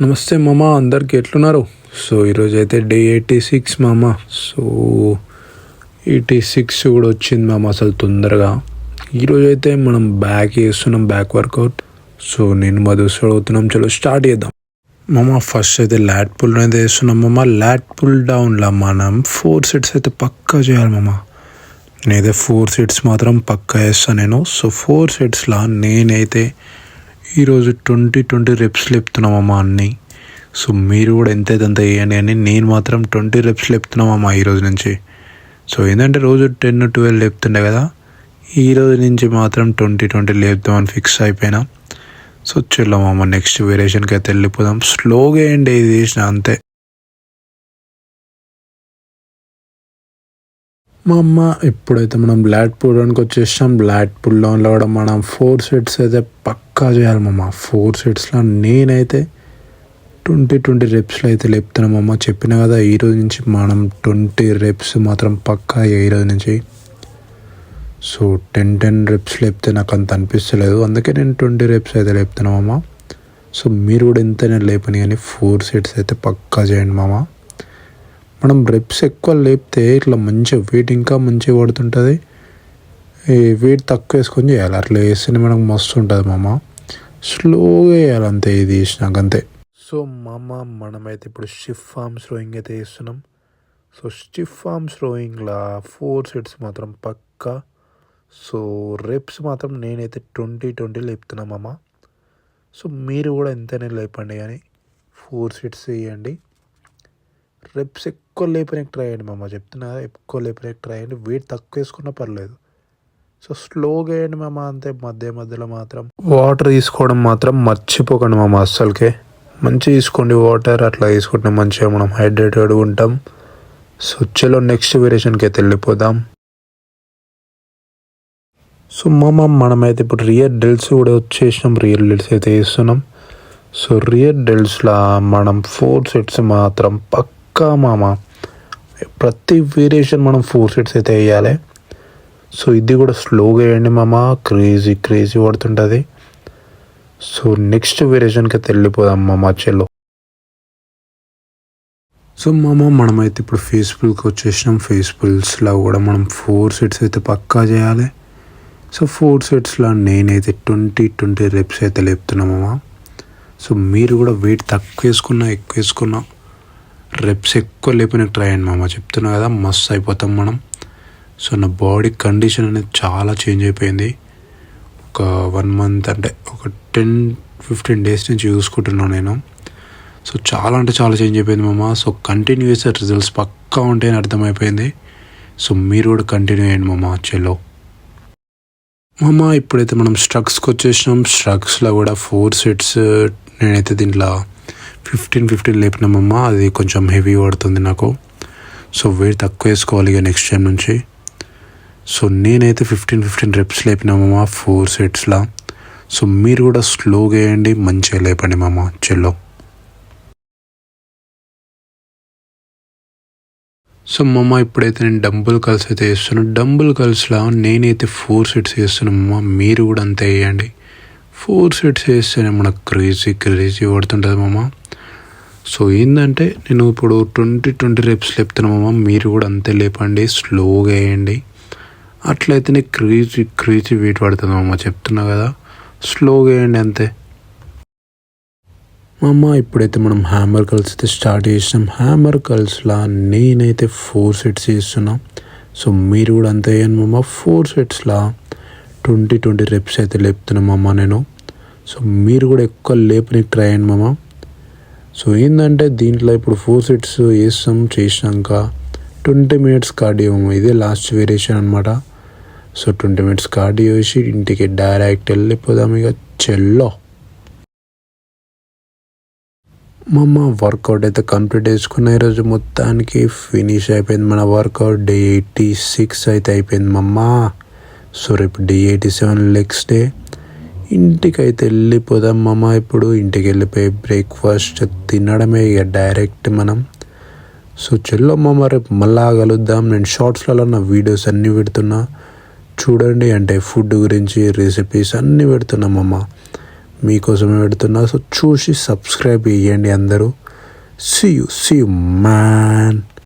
నమస్తే మామ, అందరికి ఎట్లున్నారు? సో ఈరోజు అయితే డే 86 మామ. సో 86 కూడా వచ్చింది మామ అసలు తొందరగా. ఈరోజు అయితే మనం బ్యాక్ చేస్తున్నాం, బ్యాక్ వర్కౌట్. సో నేను మధుస్ అవుతున్నాం, చలో స్టార్ట్ చేద్దాం మామ. ఫస్ట్ అయితే లాట్ పుల్ అయితే వేస్తున్నాం మామ. లాట్ పుల్ డౌన్లో మనం 4 సెట్స్ అయితే పక్కా చేయాలి మామ. నేనైతే 4 సెట్స్ మాత్రం పక్కా వేస్తాను నేను. సో 4 సెట్స్లో నేనైతే ఈరోజు 20 రెప్స్ లేపుతున్నామమ్మా అన్నీ. సో మీరు కూడా ఎంతైతే వేయండి అని, నేను మాత్రం 20 రెప్స్ లేపుతున్నామమ్మా ఈరోజు నుంచి. సో ఏంటంటే రోజు 10-12 లేపుతుండే కదా, ఈరోజు నుంచి మాత్రం 20 లేపుతామని ఫిక్స్ అయిపోయినా. సో చెల్లమ్మా నెక్స్ట్ వేరియేషన్కి అయితే వెళ్ళిపోదాం. స్లోగా వేయండి ఇది చేసిన అంతే. మా అమ్మ ఇప్పుడైతే మనం బ్లాట్ పుల్ డౌన్కి వచ్చేసాం. బ్లాట్ పుల్ డౌన్లో కూడా మనం 4 సెట్స్ అయితే పక్కా చేయాలి మామ. 4 సెట్స్లో నేనైతే 20 రెప్స్లో అయితే లేపుతున్నామమ్మ. చెప్పిన కదా ఈరోజు నుంచి మనం 20 రెప్స్ మాత్రం పక్కా ఈరోజు నుంచి. సో 10 రెప్స్ లేపితే నాకు అంత అనిపిస్తలేదు, అందుకే నేను 20 రెప్స్ అయితే లేపుతున్నామమ్మ. సో మీరు కూడా ఎంతైనా లేపని కానీ 4 సెట్స్ అయితే పక్కా చేయండి మామ. మనం రెప్స్ ఎక్కువ లేపితే ఇట్లా మంచిగా వెయిట్ ఇంకా మంచిగా పడుతుంటుంది. ఈ వెయిట్ తక్కువ వేసుకొని చేయాలి, అట్లా వేస్తేనే మనకు మస్తు ఉంటుంది మామ. స్లోగా వేయాలి అంతే, ఇది వేసినాక అంతే. సో మామ మనమైతే ఇప్పుడు స్టిఫ్ ఆర్మ్స్ రోయింగ్ అయితే వేస్తున్నాం. సో స్టిఫ్ ఆర్మ్స్ రోయింగ్లో 4 సెట్స్ మాత్రం పక్కా. సో రెప్స్ మాత్రం నేనైతే 20 లేపుతున్నా మామ. సో మీరు కూడా ఎంతైనా లేపండి కానీ 4 సెట్స్ వేయండి. రెప్స్ ఎక్కువ లేపడానికి ట్రై అయ్యండి మామ, చెప్తున్నా ఎక్కువ లేపడానికి ట్రై అయ్యండి. వెయిట్ తక్కువ వేసుకున్నా పర్లేదు. సో స్లోగా వేయండి మామ అంతే. మధ్యలో మాత్రం వాటర్ తీసుకోవడం మాత్రం మర్చిపోకండి మామ అస్సలకే. మంచిగా తీసుకోండి వాటర్, అట్లా తీసుకుంటే మంచిగా మనం హైడ్రేటెడ్ ఉంటాం. సో చలో నెక్స్ట్ వేరియేషన్కి అయితే వెళ్ళిపోదాం. సో మామ మనమైతే ఇప్పుడు రియర్ డెల్స్ కూడా వచ్చేసినాం. రియర్ డెల్స్ అయితే వేస్తున్నాం. సో రియర్ డెల్స్లో మనం 4 సెట్స్ మాత్రం పక్కా మామ. ప్రతి వేరియేషన్ మనం 4 సెట్స్ అయితే వేయాలి. సో ఇది కూడా స్లోగా వేయండి మామ, క్రేజీ పడుతుంటుంది. సో నెక్స్ట్ వేరియేషన్కి అయితే వెళ్ళిపోదాం మామ చెల్లో. సో మామ మనమైతే ఇప్పుడు ఫేస్ పుల్కి వచ్చేసినాం. ఫేస్ పుల్స్లో కూడా మనం 4 సెట్స్ అయితే పక్కా చేయాలి. సో 4 సెట్స్లో నేనైతే 20 రెప్స్ అయితే లేపుతున్నా మామ. సో మీరు కూడా వెయిట్ తక్కువ వేసుకున్నా ఎక్కువ వేసుకున్నా రెప్స్ ఎక్కువ లేపడానికి ట్రై అయ్యండి మామ. చెప్తున్నా కదా మస్తు అయిపోతాం మనం. సో నా బాడీ కండిషన్ అనేది చాలా చేంజ్ అయిపోయింది. ఒక 1 మంత్ అంటే ఒక 10-15 డేస్ నుంచి చూసుకుంటున్నాను నేను. సో చాలా అంటే చాలా చేంజ్ అయిపోయింది మామ. సో కంటిన్యూస్ రిజల్ట్స్ పక్కా ఉంటాయని అర్థమైపోయింది. సో మీరు కూడా కంటిన్యూ అయ్యండి మామ చెల్లో. మామ ఇప్పుడైతే మనం స్ట్రగ్స్కి వచ్చేసినాం. స్ట్రగ్స్లో కూడా 4 సెట్స్ నేనైతే దీంట్లో 15 లేపినామమ్మా. అది కొంచెం హెవీ పడుతుంది నాకు. సో వెయిట్ తక్కువ వేసుకోవాలి ఇక నెక్స్ట్ టైం నుంచి. సో నేనైతే 15 రెప్స్ లేపినామమ్మా 4 సెట్స్లో. సో మీరు కూడా స్లోగా వేయండి, మంచిగా లేపండి మామ చెల్లో. సో మామ ఇప్పుడైతే నేను డంబుల్ కర్ల్స్ అయితే వేస్తున్నాను. డంబుల్ కర్ల్స్లో నేనైతే 4 సెట్స్ వేస్తున్నామమ్మా. మీరు కూడా అంతే వేయండి. 4 సెట్స్ వేస్తేనే మనకు క్రేజీ పడుతుంటుంది మామ. సో ఏంటంటే నేను ఇప్పుడు 20 రెప్స్ లేపుతున్నామమ్మా. మీరు కూడా అంతే లేపండి, స్లోగా వేయండి. అట్లయితేనే క్రేజీ వెయిట్ పడుతుంది మామ. చెప్తున్నా కదా స్లోగా వేయండి అంతే. మామ ఇప్పుడైతే మనం హ్యామర్ కర్ల్స్ అయితే స్టార్ట్ చేసినాం. హ్యామర్ కర్ల్స్లో నేనైతే 4 సెట్స్ చేస్తున్నా. సో మీరు కూడా అంతే వేయండి మామ. 4 సెట్స్లో 20 రెప్స్ అయితే లేపుతున్నాం మామ నేను. సో మీరు కూడా ఎక్కువ లేపనికి ట్రై అయ్యండి మామ. సో ఏంటంటే దీంట్లో ఇప్పుడు 4 సెట్స్ వేస్తాం, చేసినాక 20 మినిట్స్ కార్డియో. ఇదే లాస్ట్ వేరియేషన్ అనమాట. సో 20 మినిట్స్ కార్డియో వేసి ఇంటికి డైరెక్ట్ వెళ్ళిపోదాం ఇక చెల్లో. మామ వర్కౌట్ అయితే కంప్లీట్ చేసుకున్న ఈరోజు మొత్తానికి ఫినిష్ అయిపోయింది మన వర్కౌట్. డే 86 అయితే అయిపోయింది మమ్మ. సో రేపు డే 87 నెక్స్ట్ డే. ఇంటికి అయితే వెళ్ళిపోదాం మామ. ఇప్పుడు ఇంటికి వెళ్ళిపోయి బ్రేక్ఫాస్ట్ తినడమే ఇక డైరెక్ట్ మనం. సో చెల్లో మామ రేపు మళ్ళా కలుద్దాం. నేను షార్ట్స్లలో నా వీడియోస్ అన్నీ పెడుతున్నా చూడండి, అంటే ఫుడ్ గురించి రెసిపీస్ అన్నీ పెడుతున్నా మామ. మీకోసమే పెడుతున్నా. సో చూసి సబ్స్క్రైబ్ చేయండి అందరూ. See you, man.